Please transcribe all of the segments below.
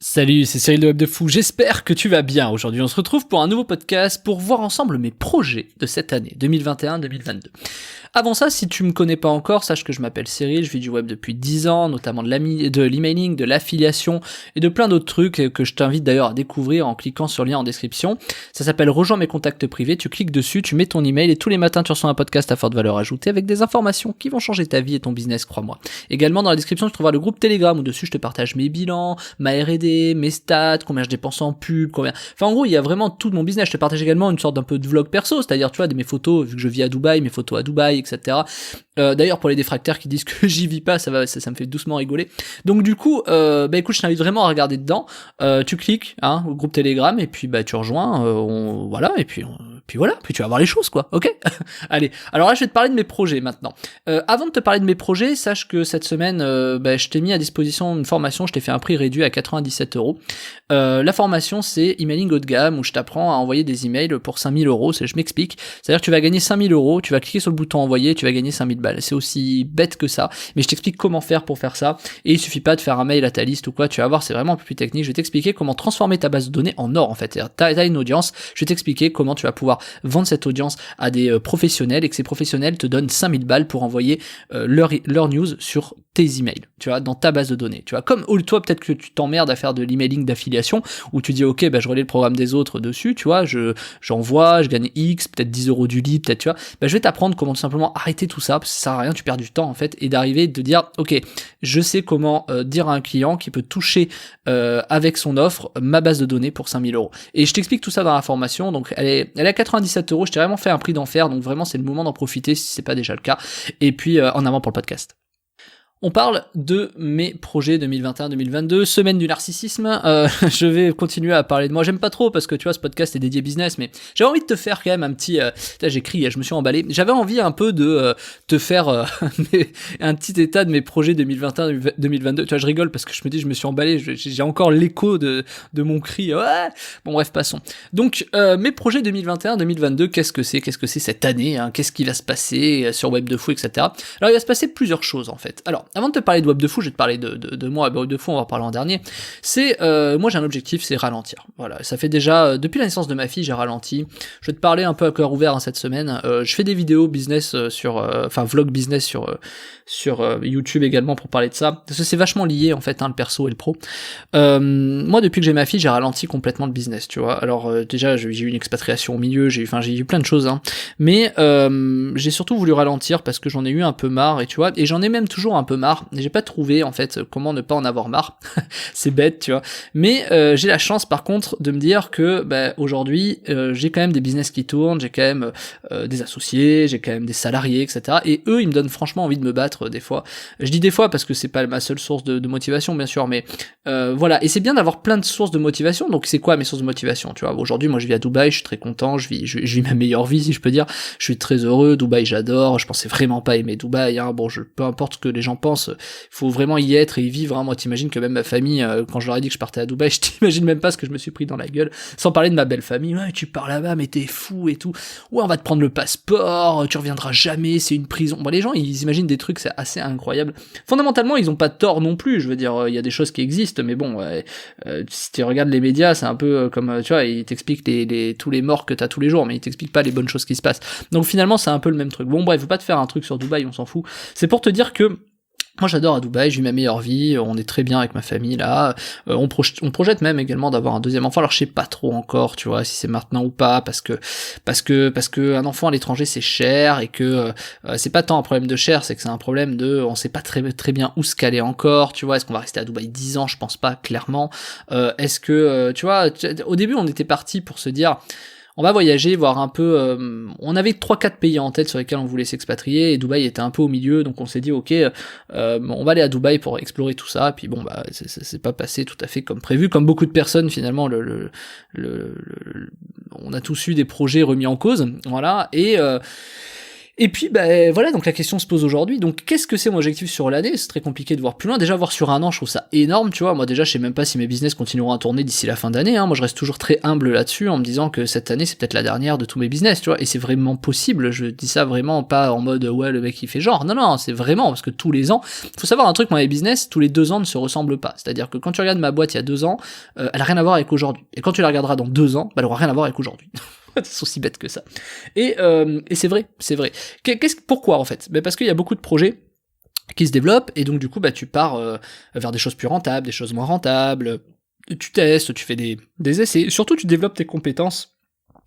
Salut, c'est Cyril de Web de Fou, j'espère que tu vas bien. Aujourd'hui on se retrouve pour un nouveau podcast pour voir ensemble mes projets de cette année 2021-2022. Avant ça, si tu me connais pas encore, sache que je m'appelle Cyril, je vis du web depuis 10 ans, notamment de l'emailing, de l'affiliation et de plein d'autres trucs que je t'invite d'ailleurs à découvrir en cliquant sur le lien en description. Ça s'appelle Rejoins mes contacts privés, tu cliques dessus, tu mets ton email et tous les matins tu reçois un podcast à forte valeur ajoutée avec des informations qui vont changer ta vie et ton business, crois-moi. Également dans la description tu trouveras le groupe Telegram où dessus je te partage mes bilans, ma R&D, mes stats, combien je dépense en pub, combien... Enfin en gros il y a vraiment tout de mon business, je te partage également une sorte d'un peu de vlog perso, c'est-à-dire tu vois mes photos, vu que je vis à Dubaï, mes photos à Dubaï, etc. D'ailleurs pour les défractaires qui disent que j'y vis pas, ça me fait doucement rigoler. Donc du coup, écoute, je t'invite vraiment à regarder dedans. Tu cliques, au groupe Telegram et puis tu rejoins, voilà, et puis voilà, puis tu vas voir les choses quoi, ok. Allez, alors là je vais te parler de mes projets maintenant. Avant de te parler de mes projets, sache que cette semaine, je t'ai mis à disposition une formation, je t'ai fait un prix réduit à 97€. La formation c'est emailing haut de gamme où je t'apprends à envoyer des emails pour 5000€, je m'explique. C'est-à-dire que tu vas gagner 5000€, tu vas cliquer sur le bouton envoyer, tu vas gagner 5000 balles. C'est aussi bête que ça, mais je t'explique comment faire pour faire ça, et il suffit pas de faire un mail à ta liste ou quoi, tu vas voir, c'est vraiment un peu plus technique. Je vais t'expliquer comment transformer ta base de données en or en fait. T'as une audience, je vais t'expliquer comment tu vas pouvoir vendre cette audience à des professionnels et que ces professionnels te donnent 5000 balles pour envoyer leur news sur tes emails, tu vois, dans ta base de données, tu vois, comme toi peut-être que tu t'emmerdes à faire de l'emailing d'affiliation où tu dis ok je relais le programme des autres dessus, tu vois, j'envoie, je gagne X, peut-être 10€ du lead, peut-être, tu vois, je vais t'apprendre comment tout simplement arrêter tout ça, parce que ça sert à rien, tu perds du temps en fait, et d'arriver de dire ok, je sais comment dire à un client qui peut toucher avec son offre ma base de données pour 5000€. Et je t'explique tout ça dans la formation, donc elle est à 97€, je t'ai vraiment fait un prix d'enfer, donc vraiment c'est le moment d'en profiter si c'est pas déjà le cas, et puis en avant pour le podcast. On parle de mes projets 2021-2022, semaine du narcissisme. Je vais continuer à parler de moi. J'aime pas trop parce que tu vois, ce podcast est dédié business, mais j'avais envie de te faire quand même un petit. J'écris, je me suis emballé. J'avais envie un peu de te faire un petit état de mes projets 2021-2022. Tu vois, je rigole parce que je me dis, je me suis emballé. J'ai encore l'écho de mon cri. Ouais. Bon, bref, passons. Donc, mes projets 2021-2022, qu'est-ce que c'est cette année, qu'est-ce qui va se passer sur Web de Fou, etc. Alors, il va se passer plusieurs choses en fait. Alors, avant de te parler de Web de Fou, je vais te parler de moi. Web de Fou, on va en parler en dernier. C'est, moi j'ai un objectif, c'est ralentir. Voilà, ça fait déjà, depuis la naissance de ma fille, j'ai ralenti. Je vais te parler un peu à cœur ouvert cette semaine. Je fais des vidéos business vlog business sur YouTube également pour parler de ça. Parce que c'est vachement lié en fait, le perso et le pro. Moi depuis que j'ai ma fille, j'ai ralenti complètement le business, tu vois. Alors déjà, j'ai eu une expatriation au milieu, j'ai eu plein de choses, mais j'ai surtout voulu ralentir parce que j'en ai eu un peu marre, et tu vois, et j'en ai même toujours un peu marre. J'ai pas trouvé en fait comment ne pas en avoir marre. C'est bête, tu vois. Mais j'ai la chance par contre de me dire que aujourd'hui j'ai quand même des business qui tournent, j'ai quand même des associés, j'ai quand même des salariés, etc. Et eux ils me donnent franchement envie de me battre des fois. Je dis des fois parce que c'est pas ma seule source de motivation bien sûr, mais voilà. Et c'est bien d'avoir plein de sources de motivation. Donc c'est quoi mes sources de motivation, tu vois. Aujourd'hui moi je vis à Dubaï, je suis très content, je vis ma meilleure vie si je peux dire. Je suis très heureux, Dubaï j'adore, je pensais vraiment pas aimer Dubaï, bon peu importe ce que les gens pensent, faut vraiment y être et y vivre, moi t'imagines que même ma famille, quand je leur ai dit que je partais à Dubaï, je t'imagine même pas ce que je me suis pris dans la gueule, sans parler de ma belle famille. Ouais, tu pars là-bas mais t'es fou et tout, ouais on va te prendre le passeport, tu reviendras jamais, c'est une prison. Bon, les gens ils imaginent des trucs, c'est assez incroyable. Fondamentalement ils ont pas tort non plus, je veux dire, il y a des choses qui existent, mais bon, si tu regardes les médias, c'est un peu comme, tu vois, ils t'expliquent tous les morts que t'as tous les jours, mais ils t'expliquent pas les bonnes choses qui se passent. Donc finalement c'est un peu le même truc. Bon bref, faut pas te faire un truc sur Dubaï, on s'en fout. C'est pour te dire que moi j'adore à Dubaï, je vis ma meilleure vie, on est très bien avec ma famille là, on projette même également d'avoir un deuxième enfant. Alors je sais pas trop encore, tu vois, si c'est maintenant ou pas, parce que un enfant à l'étranger c'est cher, et que c'est pas tant un problème de cher, c'est que c'est un problème on sait pas très bien où se caler encore, tu vois. Est-ce qu'on va rester à Dubaï 10 ans? Je pense pas, clairement. Est-ce que tu vois, au début on était parti pour se dire on va voyager, voir un peu, on avait 3-4 pays en tête sur lesquels on voulait s'expatrier, et Dubaï était un peu au milieu, donc on s'est dit ok, on va aller à Dubaï pour explorer tout ça, et puis bon c'est pas passé tout à fait comme prévu, comme beaucoup de personnes finalement, on a tous eu des projets remis en cause, voilà, et Et puis, bah, voilà, donc la question se pose aujourd'hui. Donc, qu'est-ce que c'est mon objectif sur l'année? C'est très compliqué de voir plus loin. Déjà, voir sur un an, je trouve ça énorme, tu vois. Moi, déjà, je sais même pas si mes business continueront à tourner d'ici la fin d'année, hein. Moi, je reste toujours très humble là-dessus, en me disant que cette année, c'est peut-être la dernière de tous mes business, tu vois. Et c'est vraiment possible. Je dis ça vraiment pas en mode, ouais, le mec, il fait genre. Non, non, c'est vraiment, parce que tous les ans, faut savoir un truc, moi, mes business, tous les 2 ans ne se ressemblent pas. C'est-à-dire que quand tu regardes ma boîte il y a 2 ans, elle a rien à voir avec aujourd'hui. Et quand tu la regarderas dans 2 ans, bah, elle aura rien à voir avec aujourd'hui. C'est aussi bête que ça. Et c'est vrai, c'est vrai. Pourquoi en fait? Ben parce qu'il y a beaucoup de projets qui se développent, et donc du coup, bah, tu pars vers des choses plus rentables, des choses moins rentables, tu testes, tu fais des essais, surtout tu développes tes compétences.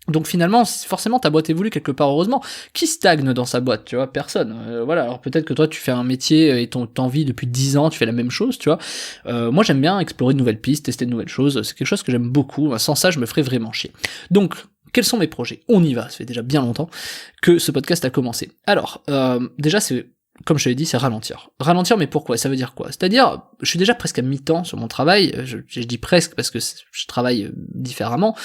Donc finalement, forcément, ta boîte évolue quelque part, heureusement. Qui stagne dans sa boîte, tu vois? Personne. Voilà, alors peut-être que toi, tu fais un métier et t'envie depuis 10 ans, tu fais la même chose, tu vois. Moi, j'aime bien explorer de nouvelles pistes, tester de nouvelles choses, c'est quelque chose que j'aime beaucoup. Sans ça, je me ferais vraiment chier. Donc, quels sont mes projets? On y va, ça fait déjà bien longtemps que ce podcast a commencé. Alors, déjà, comme je te l'ai dit, c'est ralentir. Ralentir, mais pourquoi? Ça veut dire quoi? C'est-à-dire, je suis déjà presque à mi-temps sur mon travail, je dis presque parce que je travaille différemment.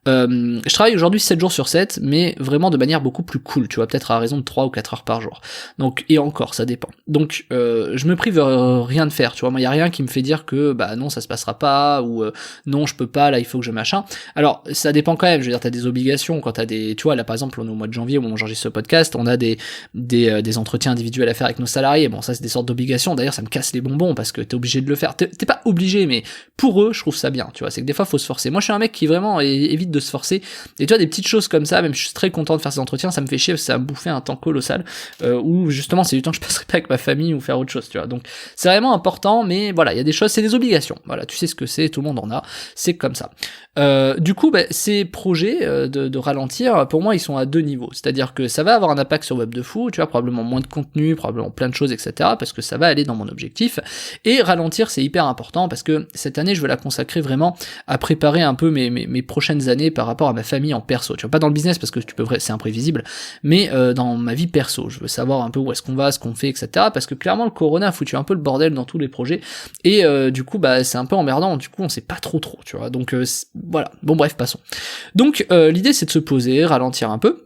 Je travaille aujourd'hui 7 jours sur 7, mais vraiment de manière beaucoup plus cool, tu vois, peut-être à raison de 3 ou 4 heures par jour. Donc, et encore, ça dépend. Donc, je me prive rien de faire, tu vois, moi, y a rien qui me fait dire que, bah non, ça se passera pas, ou non, je peux pas, là, il faut que je machin. Alors, ça dépend quand même, je veux dire, t'as des obligations, quand t'as des, tu vois, là, par exemple, on est au mois de janvier, au moment où j'enregistre ce podcast, on a des entretiens individuels à faire avec nos salariés. Bon, ça c'est des sortes d'obligations. D'ailleurs, ça me casse les bonbons parce que t'es obligé de le faire. T'es pas obligé, mais pour eux, je trouve ça bien. Tu vois, c'est que des fois, faut se forcer. Moi, je suis un mec qui vraiment évite de se forcer. Et tu vois, des petites choses comme ça, même je suis très content de faire ces entretiens, ça me fait chier parce que ça va me bouffer un temps colossal. Où justement, c'est du temps que je passerai pas avec ma famille ou faire autre chose. Tu vois, donc c'est vraiment important. Mais voilà, il y a des choses, c'est des obligations. Voilà, tu sais ce que c'est, tout le monde en a. C'est comme ça. Du coup, bah, ces projets de ralentir, pour moi, ils sont à 2 niveaux. C'est-à-dire que ça va avoir un impact sur Web de Fou, tu vois, probablement moins de contenu, probablement plein de choses, etc., parce que ça va aller dans mon objectif. Et ralentir, c'est hyper important, parce que cette année, je veux la consacrer vraiment à préparer un peu mes prochaines années par rapport à ma famille en perso. Tu vois, pas dans le business, parce que c'est imprévisible, mais dans ma vie perso. Je veux savoir un peu où est-ce qu'on va, ce qu'on fait, etc., parce que clairement, le corona a foutu un peu le bordel dans tous les projets, et du coup, bah, c'est un peu emmerdant, du coup, on sait pas trop, tu vois, donc voilà, bon bref, passons. Donc l'idée c'est de se poser, ralentir un peu,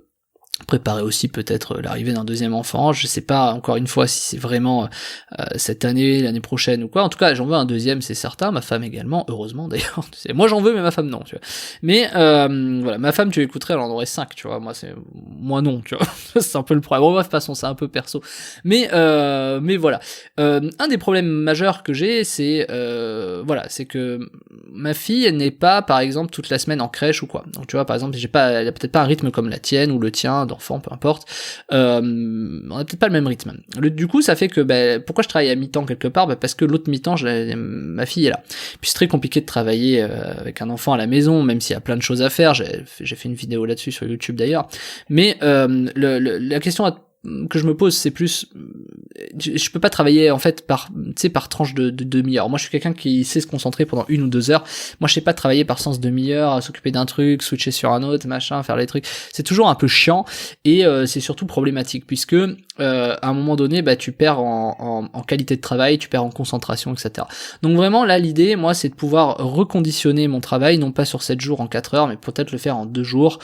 préparer aussi peut-être l'arrivée d'un deuxième enfant, je sais pas encore une fois si c'est vraiment cette année, l'année prochaine ou quoi, en tout cas j'en veux un deuxième c'est certain, ma femme également, heureusement d'ailleurs, moi j'en veux mais ma femme non, tu vois, mais voilà, ma femme tu l'écouterais elle en aurait 5, tu vois, moi non, tu vois, c'est un peu le problème, bon bref, de toute façon c'est un peu perso, mais voilà, un des problèmes majeurs que j'ai c'est voilà, c'est que ma fille elle n'est pas par exemple toute la semaine en crèche ou quoi, donc tu vois par exemple elle a peut-être pas un rythme comme la tienne ou le tien d'enfant, peu importe, on a peut-être pas le même rythme. Du coup, ça fait que, bah, pourquoi je travaille à mi-temps quelque part? Bah, parce que l'autre mi-temps, ma fille est là. Puis c'est très compliqué de travailler avec un enfant à la maison, même s'il y a plein de choses à faire. J'ai fait une vidéo là-dessus sur YouTube d'ailleurs. Mais la question que je me pose, c'est plus, je peux pas travailler en fait par tranche de demi-heure. Moi je suis quelqu'un qui sait se concentrer pendant 1 ou 2 heures. Moi je sais pas travailler par sens demi-heure, à s'occuper d'un truc, switcher sur un autre, machin, faire les trucs. C'est toujours un peu chiant et c'est surtout problématique puisque à un moment donné bah tu perds en qualité de travail, tu perds en concentration, etc. Donc vraiment là l'idée moi c'est de pouvoir reconditionner mon travail, non pas sur 7 jours en 4 heures, mais peut-être le faire en 2 jours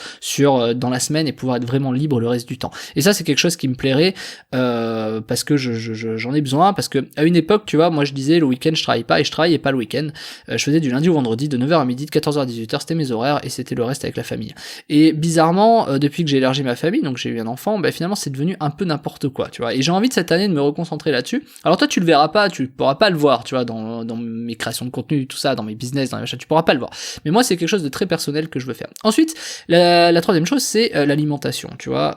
dans la semaine et pouvoir être vraiment libre le reste du temps. Et ça c'est quelque chose qui me plairait parce que j'en ai besoin, parce que à une époque tu vois moi je disais le week-end je travaille pas et je travaillais pas le week-end, je faisais du lundi au vendredi de 9h à midi, de 14h à 18h, c'était mes horaires et c'était le reste avec la famille. Et bizarrement depuis que j'ai élargi ma famille, donc j'ai eu un enfant, bah finalement c'est devenu un peu n'importe quoi, tu vois, et j'ai envie de cette année de me reconcentrer là-dessus. Alors toi tu le verras pas, tu pourras pas le voir, tu vois, dans mes créations de contenu, tout ça, dans mes business, dans mes machins, tu pourras pas le voir, mais moi c'est quelque chose de très personnel que je veux faire. Ensuite la troisième chose c'est l'alimentation, tu vois.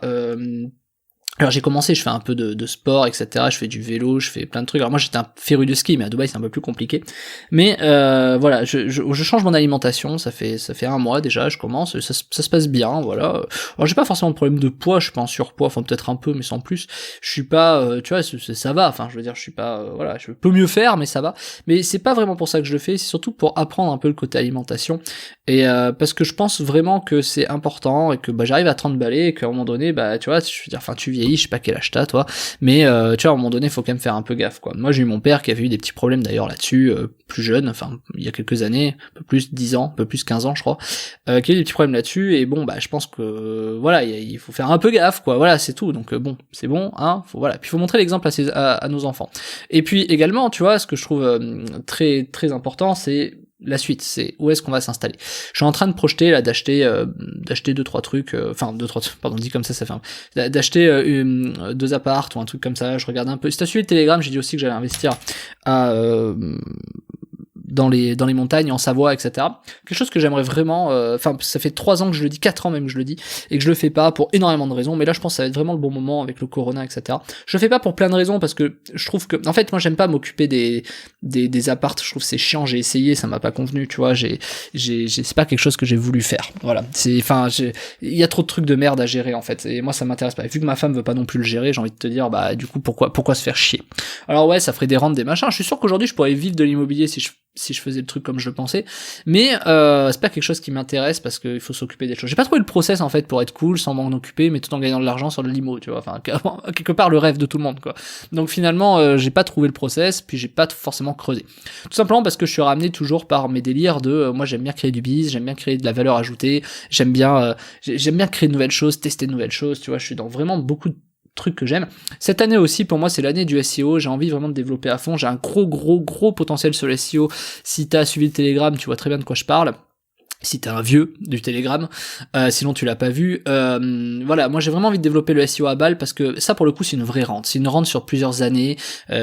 Alors j'ai commencé, je fais un peu de sport, etc. Je fais du vélo, je fais plein de trucs. Alors moi j'étais un féru de ski, mais à Dubaï c'est un peu plus compliqué. Mais voilà, je change mon alimentation, ça fait 1 mois déjà, je commence, ça se passe bien, voilà. Alors j'ai pas forcément de problème de poids, je suis pas en surpoids, enfin peut-être un peu, mais sans plus. Je suis pas, tu vois, ça va, enfin je veux dire, je suis pas, voilà, je peux mieux faire, mais ça va. Mais c'est pas vraiment pour ça que je le fais, c'est surtout pour apprendre un peu le côté alimentation. Et parce que je pense vraiment que c'est important et que bah j'arrive à 30 balais et qu'à un moment donné, bah tu vois, je veux dire, enfin tu vieillis, vieilli, je sais pas quel âge t'as toi, mais tu vois, à un moment donné, faut quand même faire un peu gaffe, quoi. Moi, j'ai eu mon père qui avait eu des petits problèmes d'ailleurs là-dessus, plus jeune, enfin, il y a quelques années, un peu plus 10 ans, un peu plus 15 ans, je crois, qui a eu des petits problèmes là-dessus, et bon, bah, je pense que, voilà, il faut faire un peu gaffe, quoi, voilà, c'est tout, donc bon, c'est bon, hein, voilà, puis il faut montrer l'exemple à nos enfants. Et puis également, tu vois, ce que je trouve très, très important, c'est la suite, c'est où est-ce qu'on va s'installer. Je suis en train de projeter là d'acheter deux trois trucs, enfin deux trois, pardon, dit comme ça fait d'acheter 2 apparts ou un truc comme ça. Je regarde un peu. Si t'as suivi le Telegram, j'ai dit aussi que j'allais investir à dans les montagnes, en Savoie, etc. Quelque chose que j'aimerais vraiment, enfin ça fait 3 ans que je le dis, 4 ans même que je le dis, et que je le fais pas pour énormément de raisons, mais là je pense que ça va être vraiment le bon moment avec le corona, etc. Je le fais pas pour plein de raisons, parce que je trouve que, en fait moi j'aime pas m'occuper des appartes, je trouve que c'est chiant, j'ai essayé, ça m'a pas convenu, tu vois, c'est pas quelque chose que j'ai voulu faire, voilà, il y a trop de trucs de merde à gérer en fait, et moi ça m'intéresse pas, et vu que ma femme veut pas non plus le gérer, j'ai envie de te dire, bah du coup pourquoi se faire chier. Alors ouais, ça ferait des rentes, des machins, je suis sûr qu'aujourd'hui je pourrais vivre de l'immobilier si je faisais le truc comme je le pensais, mais c'est pas quelque chose qui m'intéresse parce qu'il faut s'occuper des choses. J'ai pas trouvé le process en fait pour être cool, sans m'en occuper, mais tout en gagnant de l'argent sur le limo, tu vois, enfin quelque part le rêve de tout le monde, quoi. Donc finalement j'ai pas trouvé le process, puis j'ai pas forcément creusé. Tout simplement parce que je suis ramené toujours par mes délires de moi j'aime bien créer du biz, j'aime bien créer de la valeur ajoutée, j'aime bien créer de nouvelles choses, tester de nouvelles choses, tu vois, je suis dans vraiment beaucoup de truc que j'aime. Cette année aussi, pour moi, c'est l'année du SEO. J'ai envie vraiment de développer à fond. J'ai un gros potentiel sur le SEO. Si t'as suivi le Telegram, tu vois très bien de quoi je parle. Si t'es un vieux du Telegram, sinon tu l'as pas vu. Voilà, moi j'ai vraiment envie de développer le SEO à balle parce que ça pour le coup c'est une vraie rente. C'est une rente sur plusieurs années.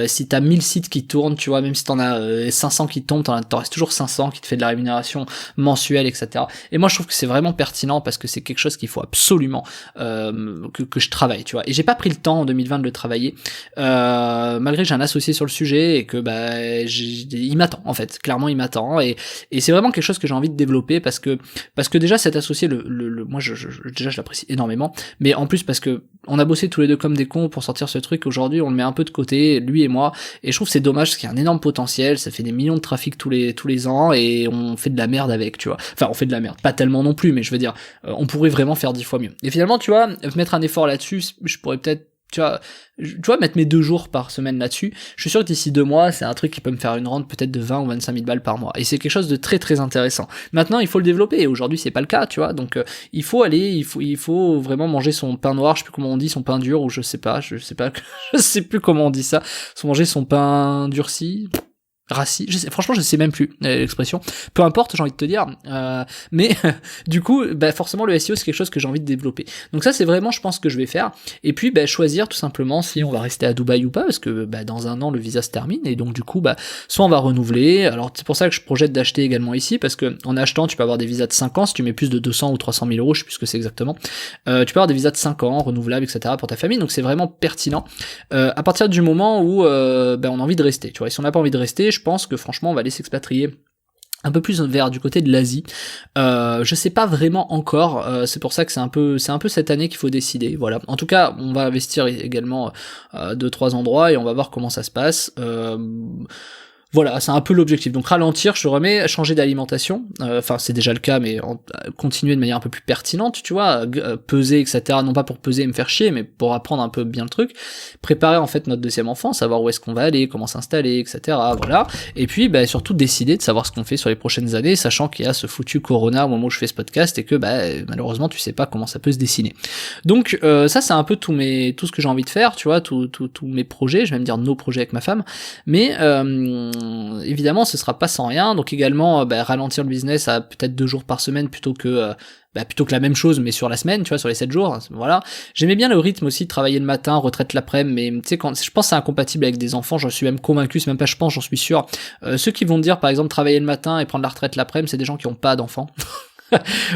Si t'as 1000 sites qui tournent, tu vois, même si t'en as 500 qui tombent, t'en restes toujours 500 qui te fait de la rémunération mensuelle, etc. Et moi je trouve que c'est vraiment pertinent parce que c'est quelque chose qu'il faut absolument que je travaille, tu vois. Et j'ai pas pris le temps en 2020 de le travailler, malgré que j'ai un associé sur le sujet et que bah il m'attend en fait. Clairement il m'attend et c'est vraiment quelque chose que j'ai envie de développer parce que déjà cet associé moi je l'apprécie énormément, mais en plus parce que on a bossé tous les deux comme des cons pour sortir ce truc. Aujourd'hui on le met un peu de côté, lui et moi, et je trouve que c'est dommage parce qu'il y a un énorme potentiel, ça fait des millions de trafics tous les ans et on fait de la merde avec, tu vois. Enfin on fait de la merde, pas tellement non plus, mais je veux dire on pourrait vraiment faire 10 fois mieux. Et finalement tu vois, mettre un effort là-dessus, je pourrais peut-être tu vois, mettre mes 2 jours par semaine là-dessus, je suis sûr que d'ici 2 mois, c'est un truc qui peut me faire une rente peut-être de 20 ou 25 000 balles par mois. Et c'est quelque chose de très très intéressant. Maintenant, il faut le développer, et aujourd'hui, c'est pas le cas, tu vois. Donc, il faut vraiment manger son pain noir, je sais plus comment on dit, son pain dur, ou je sais plus comment on dit ça. Manger son pain durci. Franchement je sais même plus l'expression, peu importe, j'ai envie de te dire, mais du coup bah forcément le SEO c'est quelque chose que j'ai envie de développer, donc ça c'est vraiment je pense que je vais faire, et puis bah choisir tout simplement si on va rester à Dubaï ou pas, parce que bah dans un an le visa se termine, et donc du coup bah soit on va renouveler, alors c'est pour ça que je projette d'acheter également ici, parce que en achetant tu peux avoir des visas de 5 ans, si tu mets plus de 200 ou 300 000 euros, je sais plus ce que c'est exactement, tu peux avoir des visas de 5 ans, renouvelables, etc. pour ta famille, donc c'est vraiment pertinent, à partir du moment où bah on a envie de rester, tu vois, et si on n'a pas envie de rester, je pense que franchement on va aller s'expatrier un peu plus vers du côté de l'Asie. Je sais pas vraiment encore, c'est pour ça que c'est un peu cette année qu'il faut décider, voilà. En tout cas, on va investir également 2-3 endroits et on va voir comment ça se passe. Voilà, c'est un peu l'objectif. Donc ralentir, je te remets, changer d'alimentation. Enfin, c'est déjà le cas, mais continuer de manière un peu plus pertinente, tu vois, peser, etc. Non pas pour peser et me faire chier, mais pour apprendre un peu bien le truc. Préparer en fait notre deuxième enfant, savoir où est-ce qu'on va aller, comment s'installer, etc. Voilà. Et puis, bah, surtout décider de savoir ce qu'on fait sur les prochaines années, sachant qu'il y a ce foutu corona au moment où je fais ce podcast et que, bah, malheureusement, tu sais pas comment ça peut se dessiner. Donc, ça, c'est un peu tout ce que j'ai envie de faire, tu vois, tous mes projets. Je vais même dire nos projets avec ma femme, mais évidemment ce sera pas sans rien, donc également ralentir le business à peut-être 2 jours par semaine plutôt que la même chose mais sur la semaine, tu vois, sur les 7 jours, voilà. J'aimais bien le rythme aussi de travailler le matin, retraite l'après-midi, mais tu sais, quand je pense que c'est incompatible avec des enfants, j'en suis même convaincu, c'est même pas je pense, j'en suis sûr. Ceux qui vont te dire par exemple travailler le matin et prendre la retraite l'après-midi, c'est des gens qui ont pas d'enfants.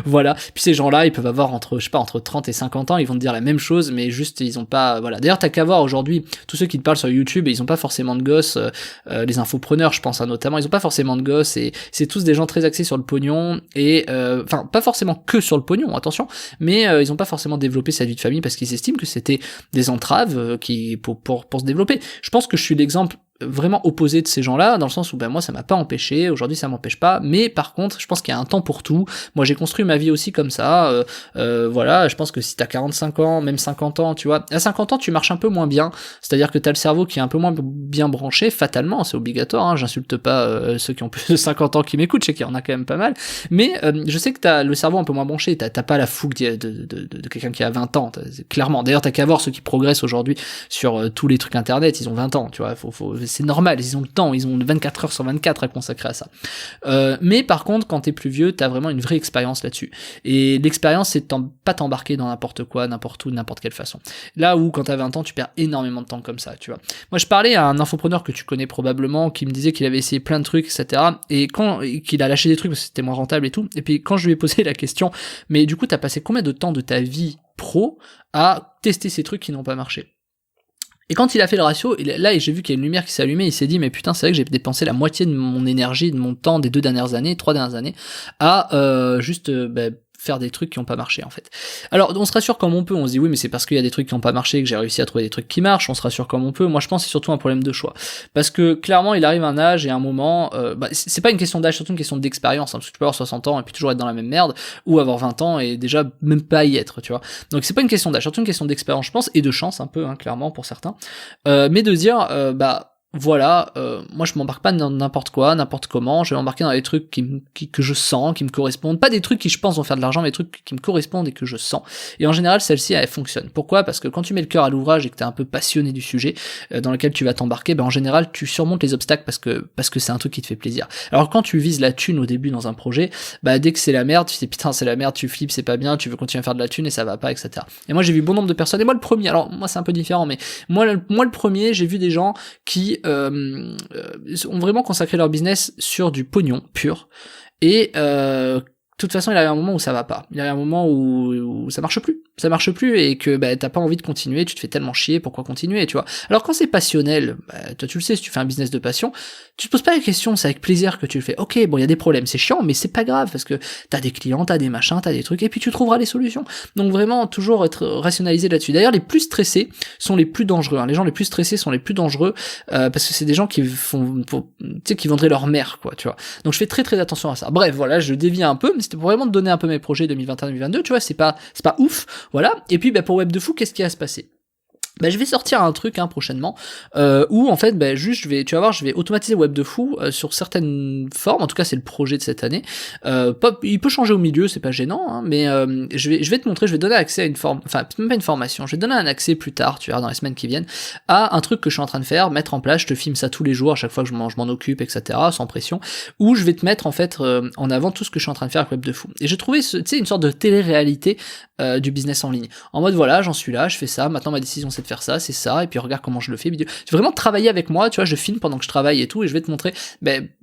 Voilà. Puis ces gens-là, ils peuvent avoir entre 30 et 50 ans, ils vont te dire la même chose, mais juste, ils ont pas, voilà. D'ailleurs, t'as qu'à voir aujourd'hui, tous ceux qui te parlent sur YouTube, ils ont pas forcément de gosses, les infopreneurs, je pense, notamment, ils ont pas forcément de gosses, et c'est tous des gens très axés sur le pognon, et, enfin, pas forcément que sur le pognon, attention, mais, ils ont pas forcément développé sa vie de famille parce qu'ils estiment que c'était des entraves, pour se développer. Je pense que je suis l'exemple vraiment opposé de ces gens-là, dans le sens où moi ça m'a pas empêché, aujourd'hui ça m'empêche pas, mais par contre je pense qu'il y a un temps pour tout. Moi j'ai construit ma vie aussi comme ça, voilà, je pense que si t'as 45 ans, même 50 ans, tu vois, à 50 ans tu marches un peu moins bien, c'est-à-dire que t'as le cerveau qui est un peu moins bien branché, fatalement, c'est obligatoire, hein, j'insulte pas ceux qui ont plus de 50 ans qui m'écoutent, je sais qu'il y en a quand même pas mal, mais je sais que t'as le cerveau un peu moins branché, t'as pas la fougue de quelqu'un qui a 20 ans, clairement, d'ailleurs t'as qu'à voir ceux qui progressent aujourd'hui sur tous les trucs internet, ils ont 20 ans, tu vois, c'est normal, ils ont le temps, ils ont 24 heures sur 24 à consacrer à ça. Mais par contre, quand t'es plus vieux, t'as vraiment une vraie expérience là-dessus. Et l'expérience, c'est de pas t'embarquer dans n'importe quoi, n'importe où, de n'importe quelle façon. Là où, quand t'as 20 ans, tu perds énormément de temps comme ça, tu vois. Moi, je parlais à un infopreneur que tu connais probablement, qui me disait qu'il avait essayé plein de trucs, etc. Et qu'il a lâché des trucs parce que c'était moins rentable et tout. Et puis, quand je lui ai posé la question, mais du coup, t'as passé combien de temps de ta vie pro à tester ces trucs qui n'ont pas marché? Et quand il a fait le ratio, là, j'ai vu qu'il y a une lumière qui s'est allumée, il s'est dit, mais putain, c'est vrai que j'ai dépensé la moitié de mon énergie, de mon temps des 3 dernières années, à juste faire des trucs qui ont pas marché, en fait. Alors, on se rassure comme on peut, on se dit, oui, mais c'est parce qu'il y a des trucs qui ont pas marché que j'ai réussi à trouver des trucs qui marchent, on se rassure comme on peut. Moi, je pense que c'est surtout un problème de choix. Parce que, clairement, il arrive un âge et un moment, c'est pas une question d'âge, c'est surtout une question d'expérience, hein, parce que tu peux avoir 60 ans et puis toujours être dans la même merde, ou avoir 20 ans et déjà même pas y être, tu vois. Donc, c'est pas une question d'âge, c'est surtout une question d'expérience, je pense, et de chance, un peu, hein, clairement, pour certains. Mais de dire, voilà, moi je m'embarque pas dans n'importe quoi, n'importe comment, je vais m'embarquer dans des trucs que je sens, qui me correspondent, pas des trucs qui je pense vont faire de l'argent, mais des trucs qui me correspondent et que je sens. Et en général, celle-ci, elle fonctionne. Pourquoi? Parce que quand tu mets le cœur à l'ouvrage et que t'es un peu passionné du sujet dans lequel tu vas t'embarquer, en général, tu surmontes les obstacles parce que c'est un truc qui te fait plaisir. Alors quand tu vises la thune au début dans un projet, dès que c'est la merde, tu sais putain c'est la merde, tu flippes, c'est pas bien, tu veux continuer à faire de la thune et ça va pas, etc. Et moi j'ai vu bon nombre de personnes, et moi le premier, alors moi c'est un peu différent, mais moi le premier, j'ai vu des gens qui ont vraiment consacré leur business sur du pognon pur, et de toute façon il arrive un moment où ça va pas, il arrive un moment où ça marche plus et que t'as pas envie de continuer, tu te fais tellement chier, pourquoi continuer, tu vois. Alors quand c'est passionnel, toi tu le sais, si tu fais un business de passion, tu te poses pas la question, c'est avec plaisir que tu le fais. Ok, bon il y a des problèmes, c'est chiant, mais c'est pas grave parce que t'as des clients, t'as des machins, t'as des trucs, et puis tu trouveras les solutions. Donc vraiment toujours être rationalisé là-dessus. D'ailleurs les plus stressés sont les plus dangereux, hein. Les gens les plus stressés sont les plus dangereux parce que c'est des gens qui qui vendraient leur mère, quoi, tu vois. Donc je fais très très attention à ça. Bref, voilà, je dévie un peu, mais c'était pour vraiment te donner un peu mes projets 2021-2022, tu vois, c'est pas ouf, voilà. Et puis pour Web de Fou, qu'est-ce qui va se passer? Je vais sortir un truc prochainement où en fait juste tu vas voir, je vais automatiser Web de Fou sur certaines formes, en tout cas c'est le projet de cette année. Il peut changer au milieu, c'est pas gênant, hein, mais je vais te montrer, je vais donner accès à une forme, enfin même pas une formation, je vais te donner un accès plus tard, tu verras dans les semaines qui viennent, à un truc que je suis en train de faire, mettre en place, je te filme ça tous les jours, à chaque fois que je m'en occupe, etc., sans pression, où je vais te mettre en fait en avant tout ce que je suis en train de faire avec Web de Fou. Et j'ai trouvé une sorte de télé-réalité du business en ligne. En mode voilà, j'en suis là, je fais ça, maintenant ma décision c'est de faire ça, c'est ça, et puis regarde comment je le fais. Tu vas vraiment travailler avec moi, tu vois, je filme pendant que je travaille et tout, et je vais te montrer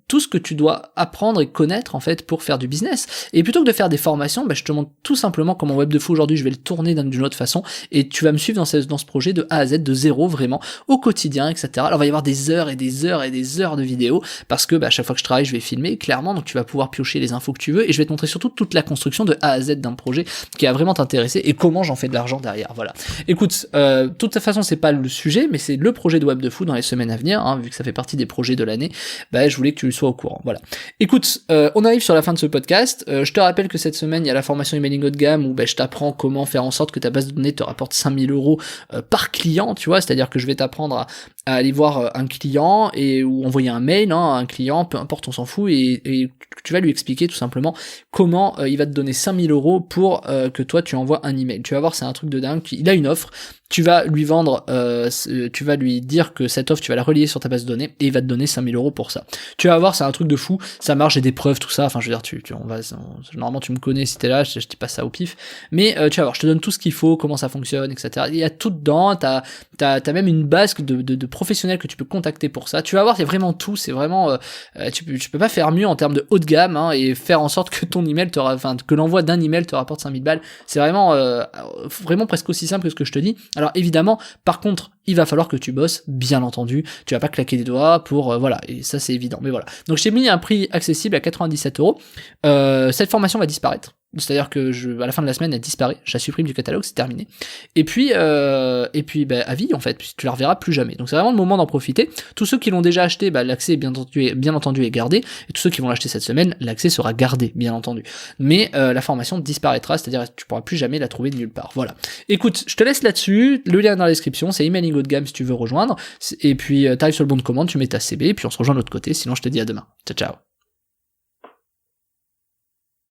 tout ce que tu dois apprendre et connaître en fait pour faire du business. Et plutôt que de faire des formations, je te montre tout simplement comment Web de Fou aujourd'hui je vais le tourner d'une autre façon, et tu vas me suivre dans ce projet de A à Z, de zéro vraiment, au quotidien, etc. Alors il va y avoir des heures et des heures et des heures de vidéos, parce que à chaque fois que je travaille je vais filmer, clairement, donc tu vas pouvoir piocher les infos que tu veux, et je vais te montrer surtout toute la construction de A à Z d'un projet qui va vraiment t'intéresser, et comment j'en fais de l'argent derrière, voilà. Écoute, de toute façon c'est pas le sujet, mais c'est le projet de Web de Fou dans les semaines à venir, hein, vu que ça fait partie des projets de l'année, je voulais que tu sois au courant, voilà. Écoute, on arrive sur la fin de ce podcast, je te rappelle que cette semaine il y a la formation emailing haut de gamme où je t'apprends comment faire en sorte que ta base de données te rapporte 5000 € par client, tu vois, c'est-à-dire que je vais t'apprendre à aller voir un client ou envoyer un mail à un client, peu importe, on s'en fout, et tu vas lui expliquer tout simplement comment il va te donner 5000 € pour que toi tu envoies un email. Tu vas voir, c'est un truc de dingue, il a une offre, tu vas lui vendre, tu vas lui dire que cette offre tu vas la relier sur ta base de données et il va te donner 5000 € pour ça. Tu vas voir, c'est un truc de fou, ça marche, j'ai des preuves, tout ça, enfin je veux dire, normalement tu me connais si t'es là, je dis pas ça au pif, mais tu vas voir, je te donne tout ce qu'il faut, comment ça fonctionne, etc. Il y a tout dedans, t'as même une base de professionnels que tu peux contacter pour ça, tu vas voir, il y a vraiment tout, c'est vraiment, tu peux pas faire mieux en termes de haut de gamme, hein, et faire en sorte que ton email que l'envoi d'un email te rapporte 5000 balles, c'est vraiment presque aussi simple que ce que je te dis. Alors évidemment, par contre, il va falloir que tu bosses, bien entendu, tu vas pas claquer des doigts pour, voilà, et ça c'est évident, mais voilà. Donc j'ai mis un prix accessible à 97 €, cette formation va disparaître. C'est-à-dire que à la fin de la semaine, elle disparaît, je la supprime du catalogue, c'est terminé. Et puis à vie en fait, puisque tu la reverras plus jamais. Donc c'est vraiment le moment d'en profiter. Tous ceux qui l'ont déjà acheté, l'accès est bien entendu est gardé. Et tous ceux qui vont l'acheter cette semaine, l'accès sera gardé, bien entendu. Mais la formation disparaîtra, c'est-à-dire que tu pourras plus jamais la trouver de nulle part. Voilà. Écoute, je te laisse là-dessus. Le lien est dans la description. C'est emailing haut de gamme si tu veux rejoindre. Et puis t'arrives sur le bon de commande, tu mets ta CB, et puis on se rejoint de l'autre côté. Sinon, je te dis à demain. Ciao, ciao.